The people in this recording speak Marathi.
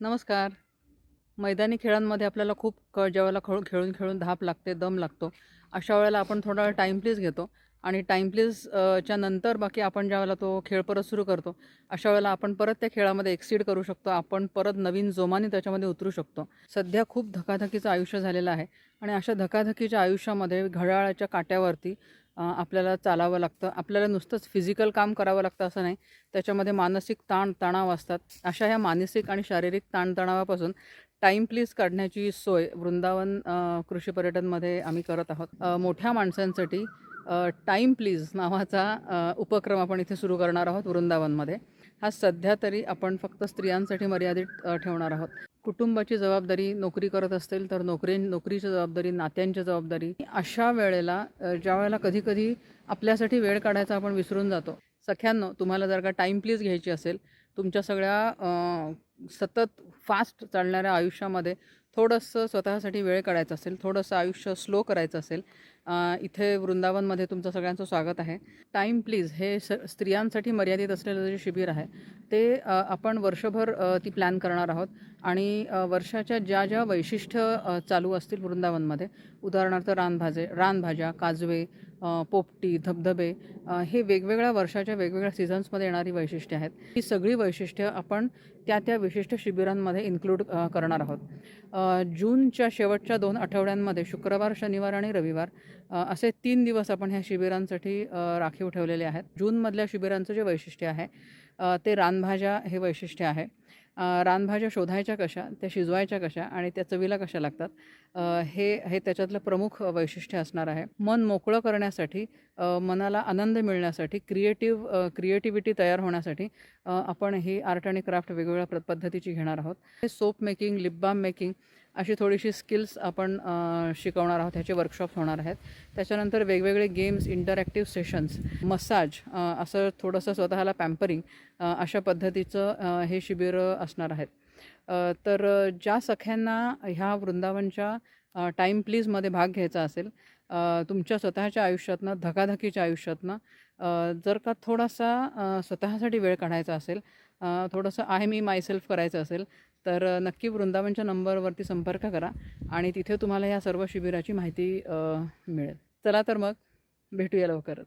नमस्कार. मैदानी खेळांमध्ये आपल्याला खूप ज्यावेळेला खेळून खेळून धाप लागते, दम लागतो, अशा वेळेला आपण थोडा वेळ टाईम प्लीज घेतो आणि टाईम प्लीज च्या नंतर बाकी आपण ज्यावेळेला तो खेळ परत सुरू करतो, अशा वेळेला आपण परत त्या खेळामध्ये एक्सीड करू शकतो. आपण परत नवीन जोमाने त्याच्यामध्ये उतरू शकतो. सध्या खूप धकाधकीचं आयुष्य झालेलं आहे आणि अशा धकाधकीच्या आयुष्यामध्ये घड्याळाच्या काट्यावरती आपल्याला चालावं लागतं. आपल्याला नुसतंच फिजिकल काम करावं लागतं असं नाही, त्याच्यामध्ये मानसिक तणाव असतात. अशा ह्या मानसिक आणि शारीरिक ताणतणावापासून टाईम प्लीज काढण्याची सोय वृंदावन कृषी पर्यटनमध्ये आम्ही करत आहोत. मोठ्या माणसांसाठी टाईम प्लीज नावाचा उपक्रम आपण इथे सुरू करणार आहोत वृंदावनमध्ये. हा सध्या तरी आपण फक्त स्त्रियांसाठी मर्यादित ठेवणार आहोत. कुटुंबाची जबाबदारी, नोकरी करत असतील तर नोकरीची जबाबदारी, नात्यांची जबाबदारी, अशा वेळेला ज्यावेळेला कधी आपल्यासाठी वेळ काढायचा आपण विसरून जातो. सख्यांनो, तुम्हाला जर का टाईम प्लीज घ्यायची असेल, तुमच्या सगळ्या सतत फास्ट चालणाऱ्या आयुष्यामध्ये थोडंसं स्वतःसाठी वेळ काढायचं असेल, थोडंसं आयुष्य स्लो करायचं असेल, इथे वृंदावनमध्ये तुमचं सगळ्यांचं स्वागत आहे. टाईम प्लीज हे स्त्रियांसाठी मर्यादित असलेलं जे शिबिर आहे ते आपण वर्षभर ती प्लॅन करणार आहोत आणि वर्षाच्या ज्या वैशिष्ट्य चालू असतील वृंदावनमध्ये, उदाहरणार्थ रानभाज्या, काजवे, पोपटी, धबधबे, हे वेगवेगळ्या वर्षाच्या वेगवेगळ्या सीझन्समध्ये येणारी वैशिष्ट्ये आहेत. ही सगळी वैशिष्ट्य आपण त्या विशिष्ट शिबिरांमध्ये इन्क्लूड करणार आहोत. जूनच्या शेवटच्या 2 आठवड्यांमध्ये शुक्रवार, शनिवार आणि रविवार असे 3 दिवस आपण ह्या शिबिरांसाठी राखीव ठेवलेले आहेत. जूनमधल्या शिबिरांचं जे वैशिष्ट्य आहे ते रानभाज्या हे वैशिष्ट्य आहे. रानभाज्या शोधायच्या कशा, त्या शिजवायच्या कशा आणि त्या चवीला कशा लागतात, हे त्याच्यातलं प्रमुख वैशिष्ट्य असणार आहे. मन मोकळं करण्यासाठी, मनाला आनंद मिळण्यासाठी, क्रिएटिव्हिटी तयार होण्यासाठी आपण ही आर्ट आणि क्राफ्ट वेगवेगळ्या पद्धतीची घेणार आहोत. Soap making, lip balm making अशी थोडीशी स्किल्स आपण शिकवणार आहोत. ह्याचे वर्कशॉप्स होणार आहेत. त्याच्यानंतर वेगवेगळे गेम्स, इंटरॅक्टिव्ह सेशन्स, मसाज, असं थोडंसं स्वतःला पॅम्परिंग, अशा पद्धतीचं हे शिबिर असणार आहेत. तर ज्या सख्यांना ह्या वृंदावनच्या टाईम प्लीजमध्ये भाग घ्यायचा असेल, तुमच्या स्वतःच्या आयुष्यातनं, धकाधकीच्या आयुष्यातनं जर का थोडासा स्वतःसाठी वेळ काढायचा असेल, थोडंसं आय मी मायसेल्फ करायचं असेल, तर नक्की वृंदावनच्या नंबरवरती संपर्क करा आणि तिथे तुम्हाला ह्या सर्व शिबिराची माहिती मिळेल. चला तर मग भेटूया लवकरच.